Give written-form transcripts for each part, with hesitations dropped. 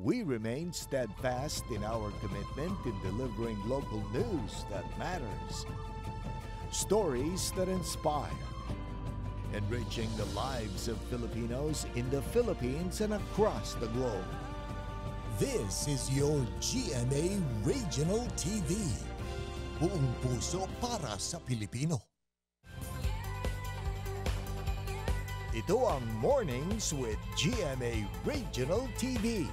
we remain steadfast in our commitment in delivering local news that matters, stories that inspire, enriching the lives of Filipinos in the Philippines and across the globe. This is your GMA Regional TV. Buong puso para sa Pilipino. Ito ang Mornings with GMA Regional TV.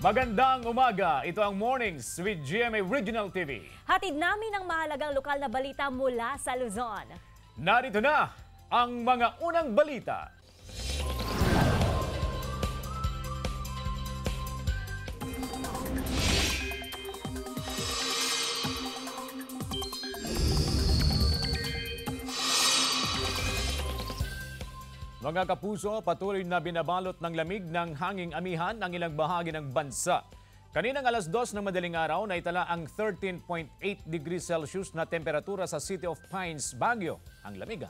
Magandang umaga, ito ang Mornings with GMA Regional TV. Hatid namin ang mahalagang lokal na balita mula sa Luzon. Narito na ang mga unang balita. Mga kapuso, patuloy na binabalot ng lamig ng hanging amihan ang ilang bahagi ng bansa. Kaninang alas 2 ng madaling araw, naitala ang 13.8 degrees Celsius na temperatura sa City of Pines, Baguio, ang lamig.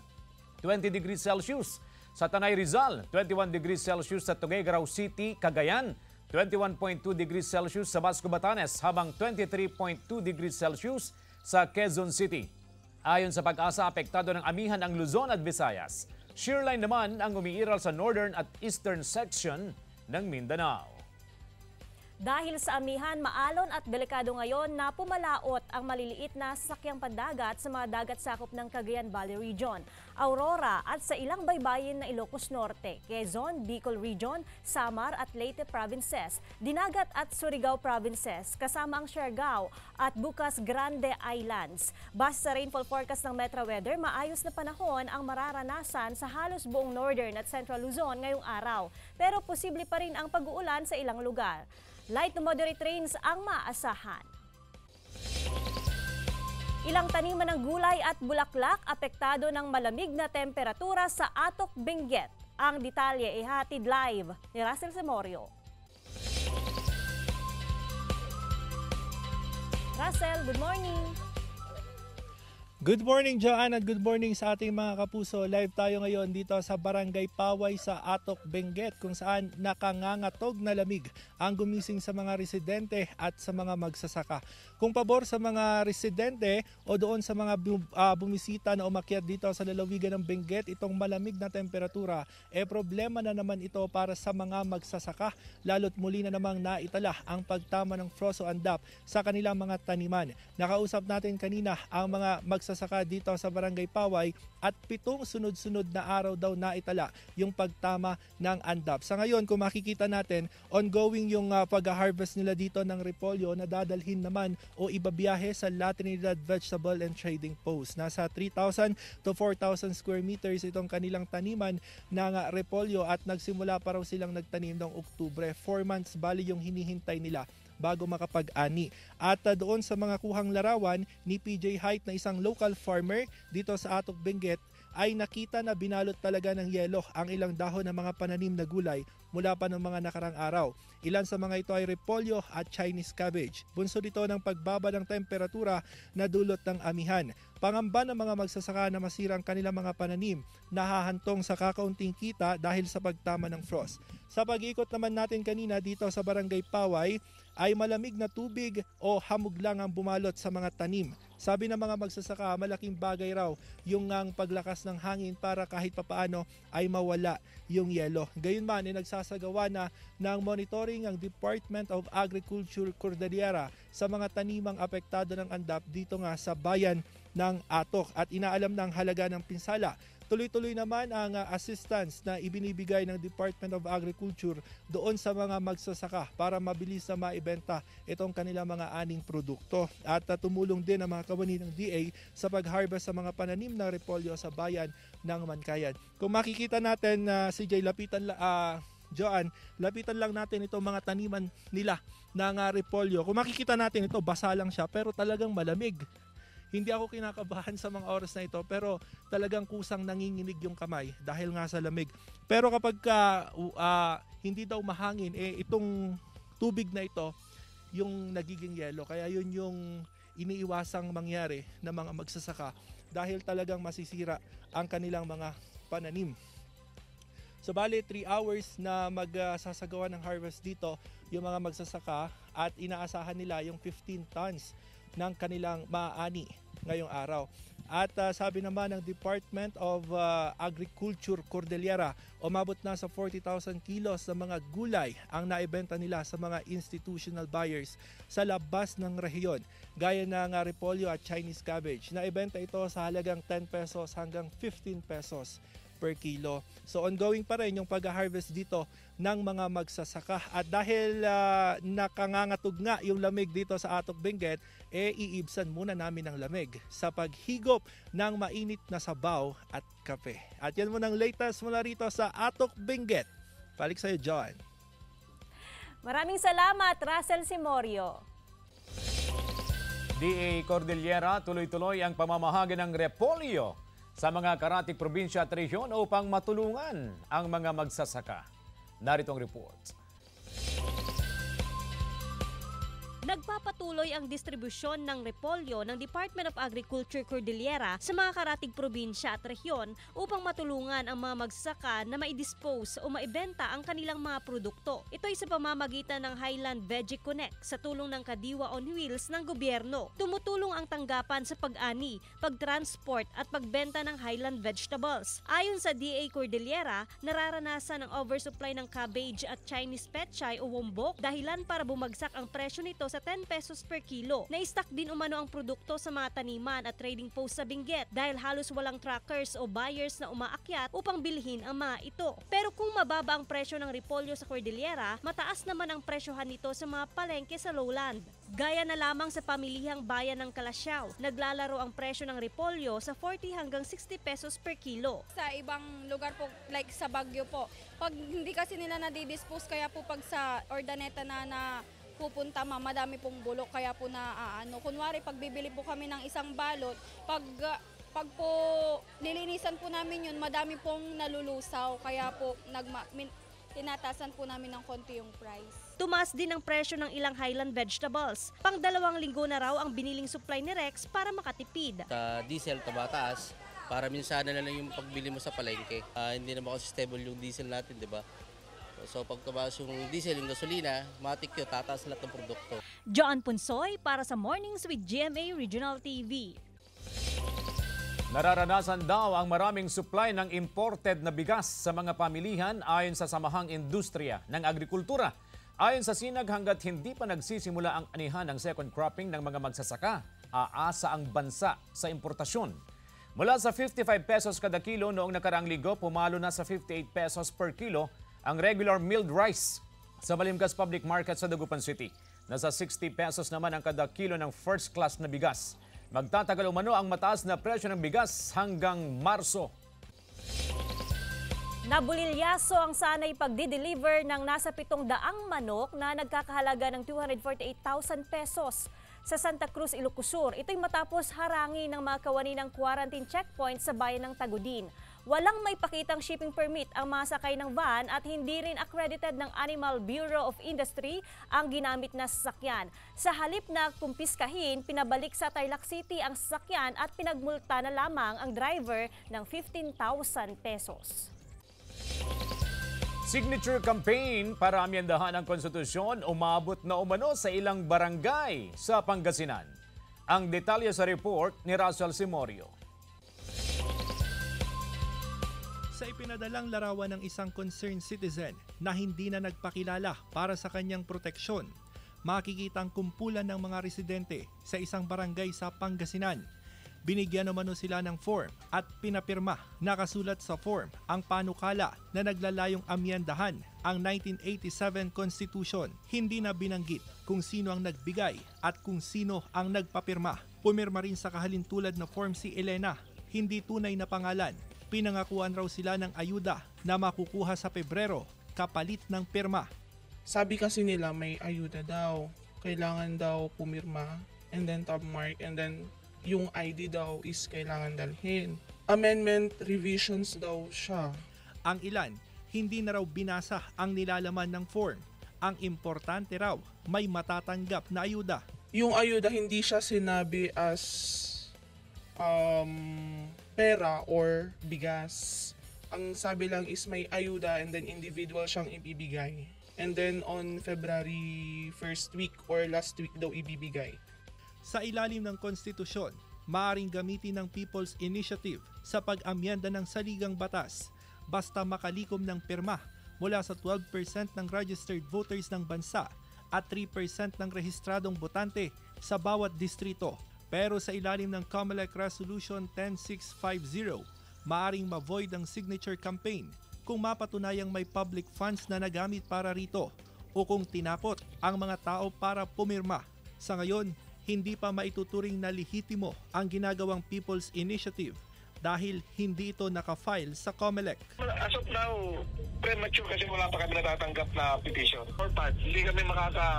20 degrees Celsius sa Tanay Rizal, 21 degrees Celsius sa Tuguegarao City, Cagayan, 21.2 degrees Celsius sa Basco, Batanes, habang 23.2 degrees Celsius sa Quezon City. Ayon sa Pag-asa, apektado ng amihan ang Luzon at Visayas. Shearline naman ang umiiral sa northern at eastern section ng Mindanao. Dahil sa amihan, maalon at delikado ngayon na pumalaot ang maliliit na sasakyang pandagat sa mga dagat sakop ng Cagayan Valley Region, Aurora at sa ilang baybayin na Ilocos Norte, Quezon, Bicol Region, Samar at Leyte Provinces, Dinagat at Surigao Provinces, kasama ang Siargao at Bukas Grande Islands. Base sa rainfall forecast ng Metro Weather, maayos na panahon ang mararanasan sa halos buong northern at central Luzon ngayong araw. Pero posible pa rin ang pag-uulan sa ilang lugar. Light to moderate rains ang maasahan. Ilang taniman ng gulay at bulaklak apektado ng malamig na temperatura sa Atok, Benguet. Ang detalye ay hatid live ni Russell Semorio. Russell, good morning. Good morning, Joanne, at good morning sa ating mga kapuso. Live tayo ngayon dito sa Barangay Paway sa Atok, Benguet, kung saan nakangangatog na lamig ang gumising sa mga residente at sa mga magsasaka. Kung pabor sa mga residente o doon sa mga bumisita na umakyat dito sa lalawigan ng Benguet, itong malamig na temperatura, problema na naman ito para sa mga magsasaka, lalo't muli na namang naitala ang pagtama ng frost o andap sa kanilang mga taniman. Nakausap natin kanina ang mga magsasaka dito sa Barangay Paway at 7 sunod-sunod na araw daw naitala yung pagtama ng andap. Sa ngayon, kung makikita natin, ongoing yung pag-harvest nila dito ng repolyo na dadalhin naman o ibabiyahe sa La Trinidad Vegetable and Trading Post. Nasa 3,000 to 4,000 square meters itong kanilang taniman ng repolyo at nagsimula pa raw silang nagtanim noong Oktubre. 4 months bali yung hinihintay nila bago makapag-ani. At doon sa mga kuhang larawan ni PJ Height na isang local farmer dito sa Atok, Benguet, ay nakita na binalot talaga ng yelo ang ilang dahon ng mga pananim na gulay mula pa ng mga nakarang araw. Ilan sa mga ito ay repolyo at Chinese cabbage. Bunso dito ng pagbaba ng temperatura na dulot ng amihan. Pangamba ng mga magsasaka na masira ang kanilang mga pananim, nahahantong sa kakaunting kita dahil sa pagtama ng frost. Sa pag-ikot naman natin kanina dito sa Barangay Paway, ay malamig na tubig o hamog lang ang bumalot sa mga tanim. Sabi ng mga magsasaka, malaking bagay raw yung paglakas ng hangin para kahit papaano ay mawala yung yelo. Gayunman, nagsasagawa na ng monitoring ang Department of Agriculture Cordillera sa mga tanimang apektado ng andap dito nga sa bayan ng Atok at inaalam ng halaga ng pinsala. Tuloy-tuloy naman ang assistance na ibinibigay ng Department of Agriculture doon sa mga magsasaka para mabilis na maibenta itong kanilang mga aning produkto. At tumulong din ang mga kawani ng DA sa pag-harvest sa mga pananim ng repolyo sa bayan ng Mankayan. Kung makikita natin, CJ, Joanne, lapitan lang natin itong mga taniman nila ng repolyo. Kung makikita natin ito, basa lang siya pero talagang malamig. Hindi ako kinakabahan sa mga oras na ito pero talagang kusang nanginginig yung kamay dahil nga sa lamig. Pero kapag hindi daw mahangin, itong tubig na ito yung nagiging yelo. Kaya yun yung iniiwasang mangyari ng mga magsasaka dahil talagang masisira ang kanilang mga pananim. So bali 3 hours na magsasagawa ng harvest dito yung mga magsasaka at inaasahan nila yung 15 tons ng kanilang maaani ngayong araw. At sabi naman ng Department of Agriculture Cordillera, umabot na sa 40,000 kilos ng mga gulay ang naibenta nila sa mga institutional buyers sa labas ng rehiyon, gaya ng repolyo at Chinese cabbage. Naibenta ito sa halagang 10 pesos hanggang 15 pesos per kilo. So ongoing pa rin yung pag-harvest dito ng mga magsasaka. At dahil nakangangatog nga yung lamig dito sa Atok Benguet, iibsan muna namin ang lamig sa paghigop ng mainit na sabaw at kape. At yan muna ang latest mula rito sa Atok Benguet. Balik sa'yo, John. Maraming salamat, Russell Simorio. DA Cordillera, tuloy-tuloy ang pamamahagi ng repolyo sa mga karatig probinsya at rehiyon upang matulungan ang mga magsasaka. Narito ang report. Nagpapatuloy ang distribusyon ng repolyo ng Department of Agriculture Cordillera sa mga karatig probinsya at rehiyon upang matulungan ang mga magsasaka na maidispose o maibenta ang kanilang mga produkto. Ito ay sa pamamagitan ng Highland Veggie Connect sa tulong ng Kadiwa on Wheels ng gobyerno. Tumutulong ang tanggapan sa pag-ani, pag-transport at pagbenta ng Highland vegetables. Ayon sa DA Cordillera, nararanasan ang oversupply ng cabbage at Chinese petchay o wombok dahilan para bumagsak ang presyo nito sa 10 pesos per kilo. Na-stock din umano ang produkto sa mga taniman at trading post sa Benguet dahil halos walang truckers o buyers na umaakyat upang bilhin ang mga ito. Pero kung mababa ang presyo ng repolyo sa Cordillera, mataas naman ang presyohan nito sa mga palengke sa lowland. Gaya na lamang sa pamilihang bayan ng Calasiao, naglalaro ang presyo ng repolyo sa 40 hanggang 60 pesos per kilo. Sa ibang lugar po, like sa Baguio po, pag hindi kasi nila nadidispose, kaya po pag sa Ordaneta na pupunta madami pong bulok, kaya po kunwari pag bibili po kami ng isang balot, pag po nilinisan po namin yun, madami pong nalulusaw, kaya po tinatasan po namin ng konti yung price. Tumaas din ang presyo ng ilang Highland vegetables. Pang 2 linggo na raw ang biniling supply ni Rex para makatipid. Sa diesel, tumataas para minsan na lang yung pagbili mo sa palengke. Hindi naman kasi stable yung diesel natin, di ba? So pag tumaas yung diesel, yung gasolina, matik yun, tataas lahat ng produkto. Joan Punsoy para sa Mornings with GMA Regional TV. Nararanasan daw ang maraming supply ng imported na bigas sa mga pamilihan ayon sa Samahang Industriya ng Agrikultura. Ayon sa Sinag, hanggat hindi pa nagsisimula ang anihan ng second cropping ng mga magsasaka, aasa ang bansa sa importasyon. Mula sa 55 pesos kada kilo noong nakaraang linggo, pumalo na sa 58 pesos per kilo ang regular milled rice sa Balimgas Public Market sa Dagupan City. Nasa 60 pesos naman ang kada kilo ng first class na bigas. Magtatagal umano ang mataas na presyo ng bigas hanggang Marso. Nabulilyaso ang sanay pagdi-deliver ng nasa 700 manok na nagkakahalaga ng 248,000 pesos sa Santa Cruz, Ilocos Sur. Ito'y matapos harangin ng mga kawani ng quarantine checkpoint sa bayan ng Tagudin. Walang may pakitang shipping permit ang mga sakay ng van at hindi rin accredited ng Animal Bureau of Industry ang ginamit na sasakyan. Sa halip na kumpiskahin, pinabalik sa Tarlac City ang sasakyan at pinagmulta na lamang ang driver ng 15,000 pesos. Signature campaign para amyendahan ang konstitusyon umabot na umano sa ilang barangay sa Pangasinan. Ang detalye sa report ni Russell Simorio. Sa ipinadalang larawan ng isang concerned citizen na hindi na nagpakilala para sa kanyang proteksyon, makikita ang kumpulan ng mga residente sa isang barangay sa Pangasinan. Binigyan naman sila ng form at pinapirma. Nakasulat sa form ang panukala na naglalayong amyendahan ang 1987 Constitution. Hindi na binanggit kung sino ang nagbigay at kung sino ang nagpapirma. Pumirma rin sa kahalintulad na form si Elena, hindi tunay na pangalan. Pinangakuan raw sila ng ayuda na makukuha sa Pebrero kapalit ng pirma. Sabi kasi nila may ayuda daw. Kailangan daw pumirma and then top mark and then yung ID daw is kailangan dalhin. Amendment revisions daw siya. Ang ilan, hindi na raw binasa ang nilalaman ng form. Ang importante raw, may matatanggap na ayuda. Yung ayuda hindi siya sinabi as pera or bigas. Ang sabi lang is may ayuda and then individual siyang ibibigay. And then on February first week or last week daw ibibigay. Sa ilalim ng konstitusyon, maaaring gamitin ng People's Initiative sa pag-amyenda ng saligang batas basta makalikom ng pirma mula sa 12% ng registered voters ng bansa at 3% ng rehistradong botante sa bawat distrito. Pero sa ilalim ng COMELEC Resolution 10650, maaaring ma-void ang signature campaign kung mapatunayang may public funds na nagamit para rito o kung tinapot ang mga tao para pumirma. Sa ngayon, hindi pa maituturing na lehitimo ang ginagawang People's Initiative dahil hindi ito nakafile sa COMELEC. As of now, premature kasi wala pa kami natatanggap na petition. Hindi kami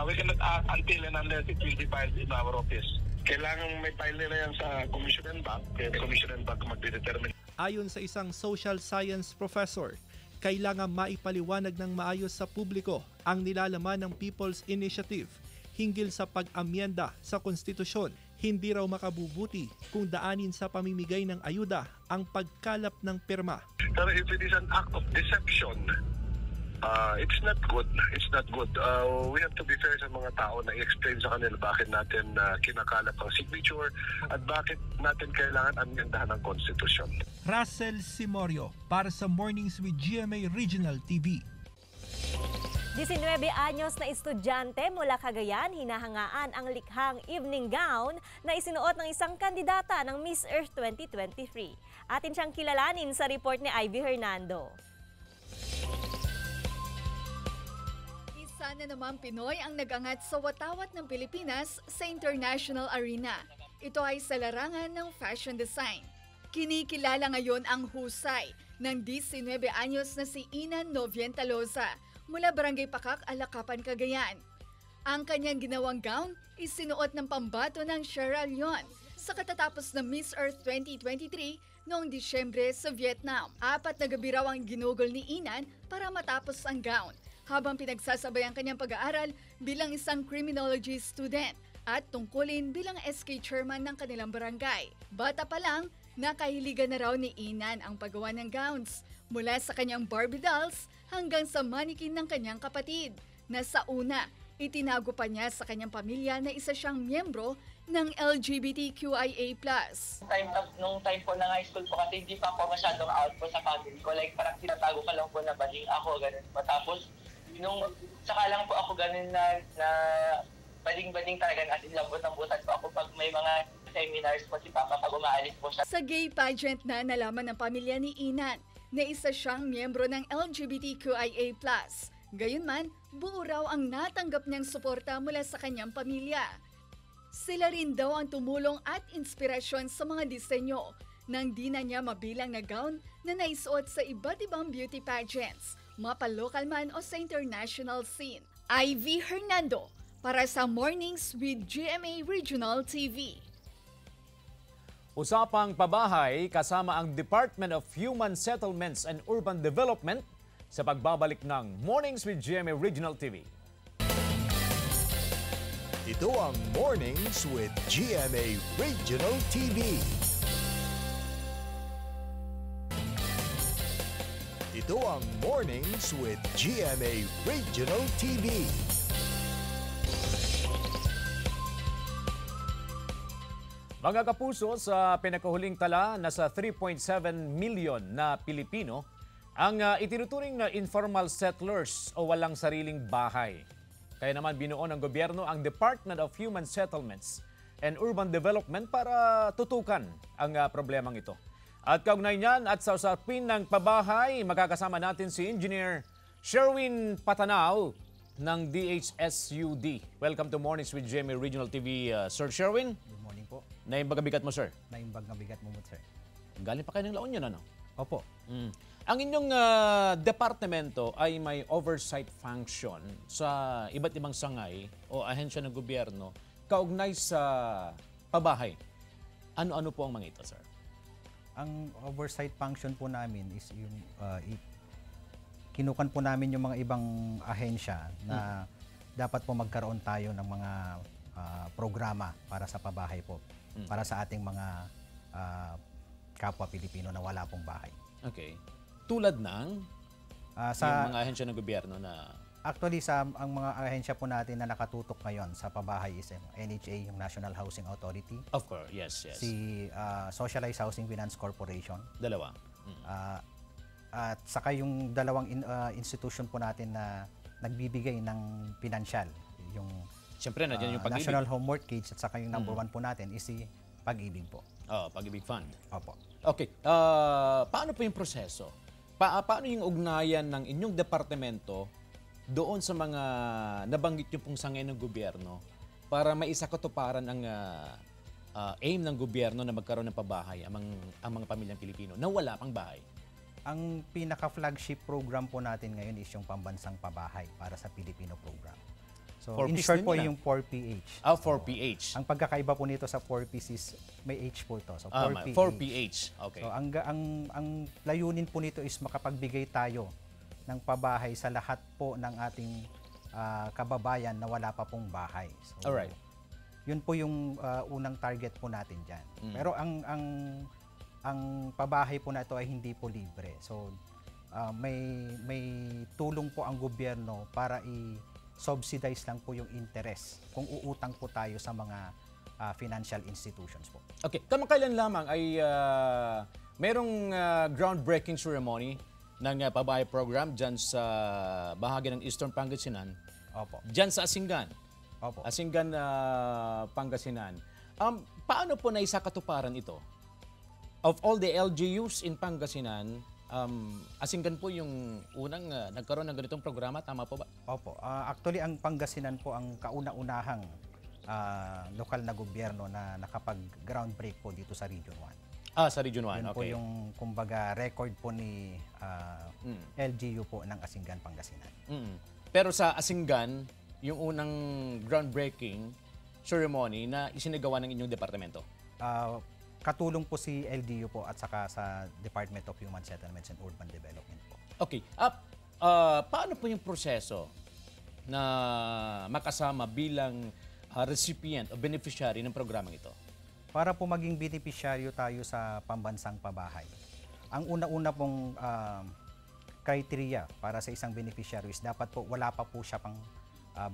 we cannot act until and unless it will be filed in our office. Kailangan may file nila yan sa Commission and Bank, kaya Commission and Bank magdedetermine. Ayon sa isang social science professor, kailangan maipaliwanag ng maayos sa publiko ang nilalaman ng People's Initiative hinggil sa pag-amyenda sa konstitusyon. Hindi raw makabubuti kung daanin sa pamimigay ng ayuda ang pagkalap ng pirma. Pero if it is an act of deception, it's not good. It's not good. We have to be fair sa mga tao na i-explain sa kanila bakit natin kinakalap ang signature at bakit natin kailangan amyendahan ang konstitusyon. Russell Simorio para sa Mornings with GMA Regional TV. 19 anyos na estudyante mula Cagayan hinahangaan ang likhang evening gown na isinuot ng isang kandidata ng Miss Earth 2023. Atin siyang kilalanin sa report ni Ivy Hernando. Isa na naman Pinoy ang nagangat sa watawat ng Pilipinas sa international arena. Ito ay sa larangan ng fashion design. Kinikilala ngayon ang husay ng 19 anyos na si Inan Novientaloza mula Barangay Pakak, Alakapan, Cagayan. Ang kanyang ginawang gown isinuot ng pambato ng Sierra Leone sa katatapos ng Miss Earth 2023 noong Disyembre sa Vietnam. 4 na gabi raw ang ginugol ni Inan para matapos ang gown habang pinagsasabay ang kanyang pag-aaral bilang isang criminology student at tungkulin bilang SK chairman ng kanilang barangay. Bata pa lang, nakahiligan na raw ni Inan ang paggawa ng gowns mula sa kanyang Barbie dolls hanggang sa mannequin ng kanyang kapatid na sa una, itinago pa niya sa kanyang pamilya na isa siyang miyembro ng LGBTQIA+. Nung time po ng high school po kasi hindi pa ako masyadong out po sa family ko. Like parang tinatago ka lang po na bading ako, ganun. Tapos, nung saka lang po ako ganun na bading-bading talaga at lambot-lambutan po ako pag may mga seminars po si Papa pag umaalis po siya. Sa gay pageant na nalaman ng pamilya ni Inan na isa siyang miyembro ng LGBTQIA+. Gayunman, buo raw ang natanggap niyang suporta mula sa kanyang pamilya. Sila rin daw ang tumulong at inspirasyon sa mga disenyo nang di na niya mabilang na gown na naisuot sa iba't ibang beauty pageants, mapa-local man o sa international scene. Ivy Hernando para sa Mornings with GMA Regional TV. Usapang pabahay kasama ang Department of Human Settlements and Urban Development sa pagbabalik ng Mornings with GMA Regional TV. Ito ang Mornings with GMA Regional TV. Ito ang Mornings with GMA Regional TV. Mga kapuso, sa pinakahuling tala, nasa 3.7 million na Pilipino ang itinuturing na informal settlers o walang sariling bahay. Kaya naman binuo ng gobyerno ang Department of Human Settlements and Urban Development para tutukan ang problemang ito. At kaugnay niyan at sa usapin ng pabahay, makakasama natin si Engineer Sherwin Patanao ng DHSUD. Welcome to Mornings with GMA Regional TV, Sir Sherwin. Good morning po. Naimbag ang bigat mo, sir? Naimbag ang bigat mo, sir. Galing pa kayo ng La Union, ano? Opo. Ang inyong departamento ay may oversight function sa iba't ibang sangay o ahensya ng gobyerno kaugnay sa pabahay. Ano-ano po ang mga ito, sir? Ang oversight function po namin is yung kinukan po namin yung mga ibang ahensya na dapat po magkaroon tayo ng mga programa para sa pabahay po. Para sa ating mga kapwa Pilipino na wala pong bahay. Okay. Tulad ng Sa yung mga ahensya ng gobyerno na... Actually, ang mga ahensya po natin na nakatutok ngayon sa pabahay is NHA, yung National Housing Authority. Of course, yes. Si Socialized Housing Finance Corporation. Dalawa. At saka yung dalawang institution po natin na nagbibigay ng pinansyal. Yung Siyempre, nandiyan yung Pag-ibig. National Home Mortgage at saka yung number one po natin is si Pag-ibig po. Pag-ibig Fund. Opo. Okay. Paano po yung proseso? Paano yung ugnayan ng inyong departamento doon sa mga nabanggit yung pong sangay ng gobyerno para maisakatuparan ang aim ng gobyerno na magkaroon ng pabahay ang mga pamilyang Pilipino na wala pang bahay? Ang pinaka-flagship program po natin ngayon is yung Pambansang Pabahay para sa Pilipino program. So, in short po yung 4PH. 4PH. Ang pagkakaiba po nito sa 4Ps is may H po ito. So, 4PH. 4PH. Okay. So, ang layunin po nito is makapagbigay tayo ng pabahay sa lahat po ng ating kababayan na wala pa pong bahay. So, alright. Yun po yung unang target po natin dyan. Pero ang pabahay po na ito ay hindi po libre. So, may tulong po ang gobyerno para i-subsidize lang po yung interest kung uutang po tayo sa mga financial institutions po. Okay. Kamakailan lamang ay merong groundbreaking ceremony ng pabahay program dyan sa bahagi ng Eastern Pangasinan. Opo. Dyan sa Asingan. Opo. Asingan, Pangasinan. Paano po naisakatuparan ito? Of all the LGUs in Pangasinan, Asingan po yung unang nagkaroon ng ganitong programa, tama po ba? Opo. Actually, ang Pangasinan po ang kauna-unahang lokal na gobyerno na nakapag-groundbreak po dito sa Region 1. Sa Region 1, Yun okay. po yung, kumbaga, record po ni LGU po ng Asingan, Pangasinan. Pero sa Asingan, yung unang groundbreaking ceremony na isinagawa ng inyong departamento? Katulong po si LGU po at saka sa Department of Human Settlements and Urban Development po. Okay. Paano po yung proseso na makasama bilang recipient o beneficiary ng programang ito? Para po maging beneficiaryo tayo sa Pambansang Pabahay, ang una-una pong criteria para sa isang beneficiary is dapat po wala pa po siya pang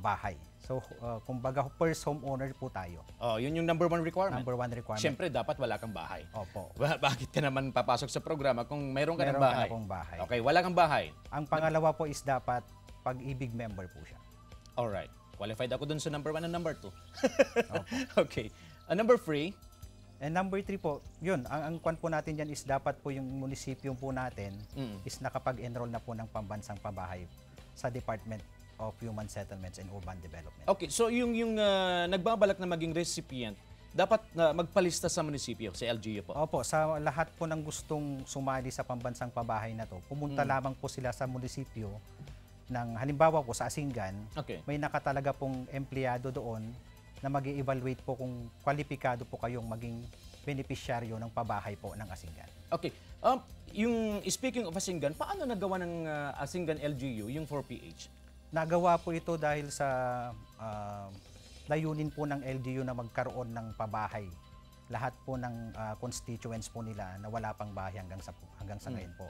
bahay. So, kumbaga first homeowner po tayo. Yun yung number one requirement. Number one requirement. Siyempre, dapat wala kang bahay. Opo. Bakit ka naman papasok sa programa kung mayroon ka ng Meron bahay? ka na pong bahay. Okay, wala kang bahay. Ang pangalawa po is dapat Pag-ibig member po siya. Alright. Qualified ako dun sa number 1 and number 2. Okay. Number 3? And number 3 po, yun, ang kwan po natin dyan is dapat po yung munisipyo po natin is nakapag-enroll na po ng Pambansang Pabahay sa Department of Human Settlements and Urban Development. Okay, so yung nagbabalak na maging recipient, dapat magpalista sa munisipyo, sa LGU po? Opo, sa lahat po ng gustong sumali sa Pambansang Pabahay na to, pumunta lamang po sila sa munisipyo ng, halimbawa po sa Asingan, may nakatalaga pong empleyado doon na mag-i-evaluate po kung kwalipikado po kayong maging benepisyaryo ng pabahay po ng Asingan. Okay. Yung speaking of Asingan, paano nagawa ng Asingan LGU yung 4PH? Nagawa po ito dahil sa layunin po ng LGU na magkaroon ng pabahay. Lahat po ng constituents po nila na wala pang bahay hanggang sa ngayon po.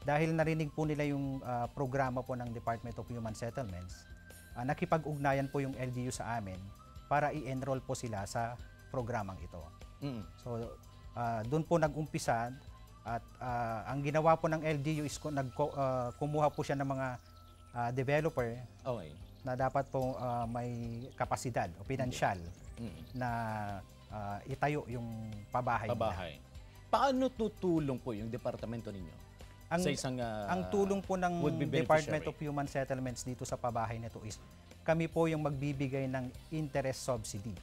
Dahil narinig po nila yung programa po ng Department of Human Settlements, nakipag-ugnayan po yung LGU sa amin para i-enroll po sila sa programang ito. So, doon po nag-umpisa at ang ginawa po ng LGU is kumuha po siya ng mga developer na dapat po may kapasidad o pinansyal na itayo yung pabahay nila. Paano tutulong po yung departamento ninyo? Sa isang ang tulong po ng Department of Human Settlements dito sa pabahay na ito is kami po yung magbibigay ng interest subsidy.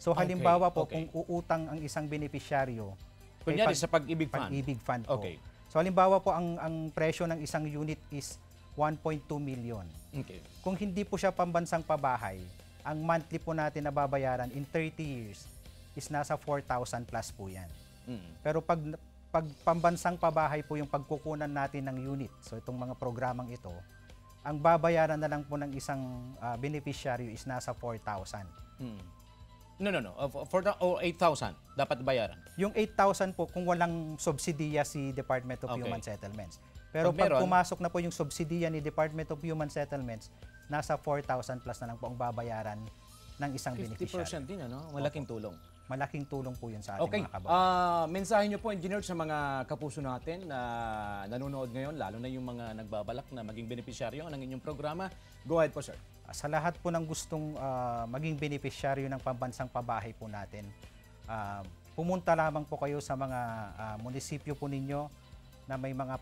So halimbawa po kung uutang ang isang benepisyaryo, kunyari sa Pag-ibig Fund. Pag-ibig Fund po. So halimbawa po ang presyo ng isang unit is 1.2 million. Kung hindi po siya pambansang pabahay, ang monthly po natin na babayaran in 30 years is nasa 4,000 plus po yan. Pero pag pambansang pabahay po yung pagkukunan natin ng unit, so itong mga programang ito, ang babayaran na lang po ng isang beneficiary is nasa 4,000. No. 4,000 o 8,000 dapat bayaran? Yung 8,000 po kung walang subsidiya si Department of Human Settlements. Pero Pag pag meron- pumasok na po yung subsidiya ni Department of Human Settlements, nasa 4,000 plus na lang po ang babayaran ng isang 50% beneficiary. din, ano? Malaking tulong. Malaking tulong po yun sa ating Okay. mga kababayan. Mensahe nyo po, engineer, sa mga kapuso natin na nanonood ngayon, lalo na yung mga nagbabalak na maging benepisyaryo ng inyong programa. Go ahead po, sir. Sa lahat po ng gustong maging beneficiaryo ng pambansang pabahay po natin, pumunta lamang po kayo sa mga munisipyo po ninyo na may mga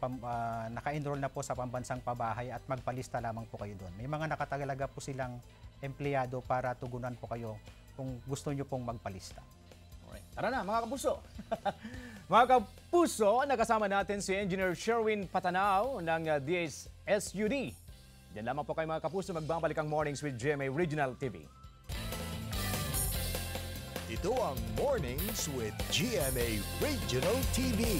naka-enroll na po sa pambansang pabahay at magpalista lamang po kayo doon. May mga nakatalaga po silang empleyado para tugunan po kayo kung gusto nyo pong magpalista. Alright. Tara na, mga kapuso. Mga kapuso, nakasama natin si Engineer Sherwin Patanao ng DSSUD. Diyan lamang po kayo, mga kapuso, magbabalik ang Mornings with GMA Regional TV. Ito ang Mornings with GMA Regional TV.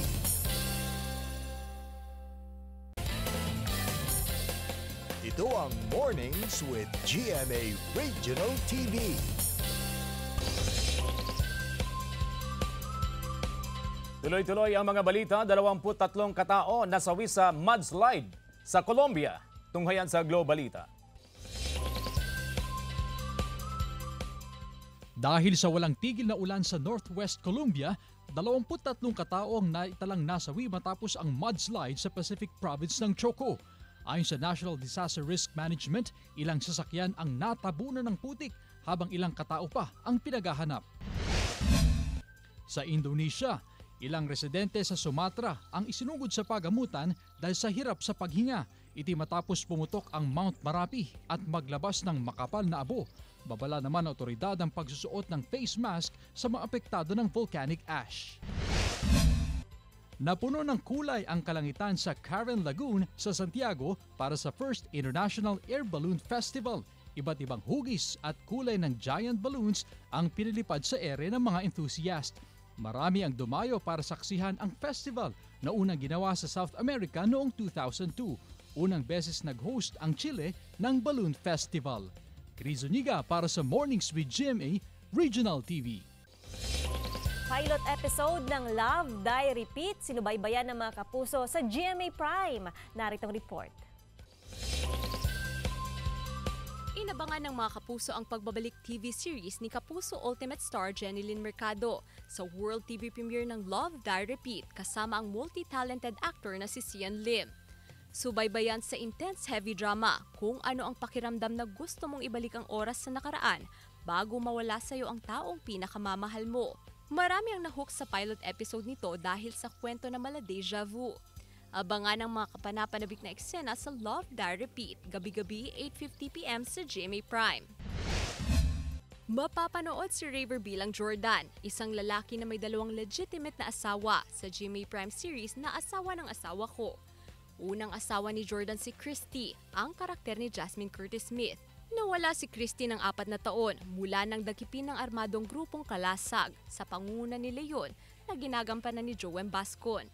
Ito ang Mornings with GMA Regional TV. Tuloy-tuloy ang mga balita, 23 katao nasawi sa mudslide sa Colombia. Tunghayan sa Globalita. Dahil sa walang tigil na ulan sa Northwest Colombia, 23 katao ang naitalang nasawi matapos ang mudslide sa Pacific Province ng Choco. Ayon sa National Disaster Risk Management, ilang sasakyan ang natabunan ng putik habang ilang katao pa ang pinaghahanap. Sa Indonesia, ilang residente sa Sumatra ang isinugod sa pagamutan dahil sa hirap sa paghinga. Iti matapos pumutok ang Mount Marapi at maglabas ng makapal na abo. Babala naman ng otoridad ang pagsusuot ng face mask sa mga apektado ng volcanic ash. Napuno ng kulay ang kalangitan sa Karen Lagoon sa Santiago para sa First International Air Balloon Festival. Iba't ibang hugis at kulay ng giant balloons ang pinilipad sa ere ng mga enthusiast. Marami ang dumayo para saksihan ang festival na unang ginawa sa South America noong 2002. Unang beses nag-host ang Chile ng Balloon Festival. Chris Zuniga para sa Mornings with GMA Regional TV. Pilot episode ng Love, Die, Repeat, sinubaybayan ng mga kapuso sa GMA Prime. Narito ang report. Inabangan ng mga kapuso ang pagbabalik TV series ni Kapuso Ultimate Star Jenilyn Mercado sa World TV premiere ng Love, Die, Repeat kasama ang multi-talented actor na si Sian Lim. Subaybayan sa intense heavy drama kung ano ang pakiramdam na gusto mong ibalik ang oras sa nakaraan bago mawala sa iyo ang taong pinakamamahal mo. Marami ang nahook sa pilot episode nito dahil sa kwento na mala deja vu. Abangan ang mga kapanapanabik na eksena sa Love, Die, Repeat, gabi-gabi 8:50 PM sa GMA Prime. Mapapanood si Raver bilang Jordan, isang lalaki na may dalawang legitimate na asawa sa GMA Prime series na Asawa ng Asawa Ko. Unang asawa ni Jordan si Christy, ang karakter ni Jasmine Curtis Smith. Nawala si Christy ng 4 na taon mula nang dakipin ng armadong grupong Kalasag sa pangunguna ni Leon na ginagampanan ni Joem Bascon.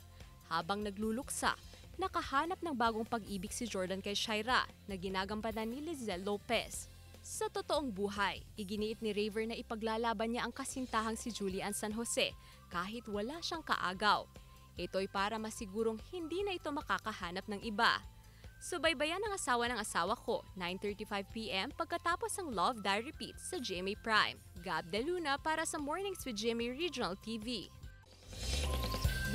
Habang nagluluksa, nakahanap ng bagong pag-ibig si Jordan kay Shaira na ginagampanan ni Lizelle Lopez. Sa totoong buhay, iginiit ni Raver na ipaglalaban niya ang kasintahang si Julian San Jose kahit wala siyang kaagaw. Ito'y para masigurong hindi na ito makakahanap ng iba. Subaybayan ang Asawa ng Asawa Ko, 9:35 PM pagkatapos ng Love, Die, Repeat sa GMA Prime. Gab De Luna para sa Mornings with GMA Regional TV.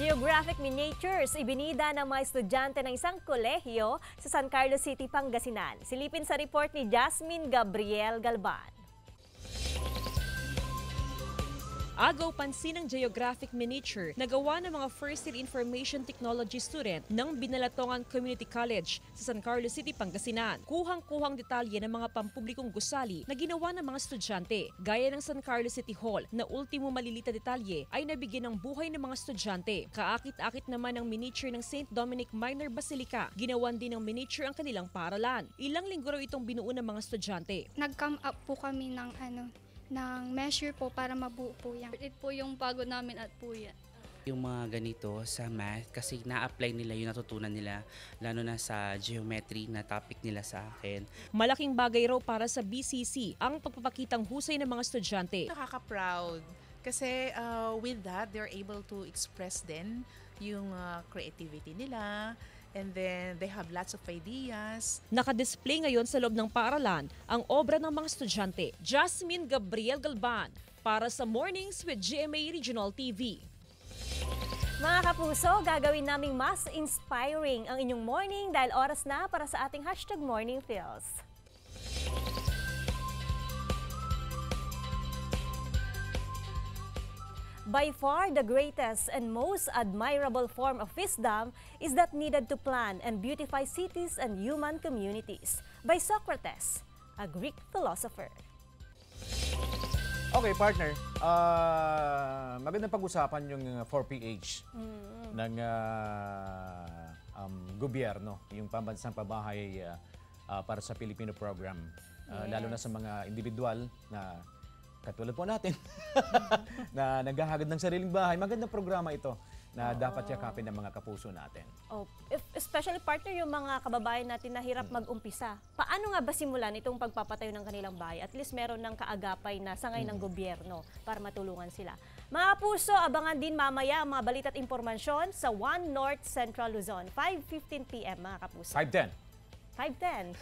Geographic Miniatures, ibinida ng mga estudyante ng isang kolehiyo sa San Carlos City, Pangasinan. Silipin sa report ni Jasmine Gabriel Galban. Agaw pansin ng geographic miniature na gawa ng mga first year information technology student ng Binalatongan Community College sa San Carlos City, Pangasinan. Kuhang-kuhang detalye ng mga pampublikong gusali na ginawa ng mga estudyante. Gaya ng San Carlos City Hall na ultimo malilita detalye ay nabigyan ng buhay ng mga estudyante. Kaakit-akit naman ang miniature ng St. Dominic Minor Basilica. Ginawan din ng miniature ang kanilang paaralan. Ilang linggo raw itong binuo ng mga estudyante. Nag-come up po kami ng measure po para mabuo po yan. It po yung pagod namin at puya. Yung mga ganito sa math kasi na-apply nila yung natutunan nila lalo na sa geometry na topic nila sa akin. Malaking bagay raw para sa BCC ang pagpapakitang husay ng mga estudyante. Nakaka-proud kasi with that they're able to express din yung creativity nila And then they have lots of ideas. Nakadisplay ngayon sa loob ng paaralan ang obra ng mga estudyante. Jasmine Gabriel Galban para sa Mornings with GMA Regional TV. Mga kapuso, gagawin naming mas inspiring ang inyong morning dahil oras na para sa ating #MorningFeels. By far, the greatest and most admirable form of wisdom is that needed to plan and beautify cities and human communities. By Socrates, a Greek philosopher. Okay, partner. Magandang pag-usapan yung 4PH ng gobyerno, yung pambansang pabahay para sa Filipino program. Lalo na sa mga individual na katulad po natin na naghahagad ng sariling bahay. Magandang programa ito na dapat yakapin ng mga kapuso natin. Especially partner yung mga kababayan natin na hirap mag-umpisa. Paano nga ba simulan itong pagpapatayo ng kanilang bahay? At least meron ng kaagapay na sangay ng gobyerno para matulungan sila. Mga kapuso, abangan din mamaya ang mga balita at impormasyon sa One North Central Luzon, 5:15 p.m. mga kapuso. 5:10. 5:10.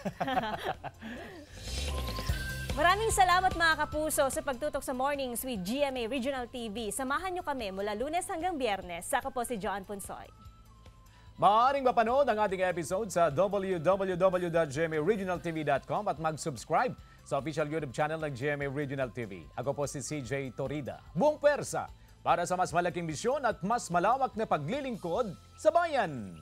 Maraming salamat mga kapuso sa pagtutok sa Mornings with GMA Regional TV. Samahan nyo kami mula Lunes hanggang Biyernes. Ako po si Joan Punsoy. Maaaring mapanood ang ating episode sa www.gmaregionaltv.com at mag-subscribe sa official YouTube channel ng GMA Regional TV. Ako po si CJ Torida. Buong pwersa para sa mas malaking misyon at mas malawak na paglilingkod sa bayan.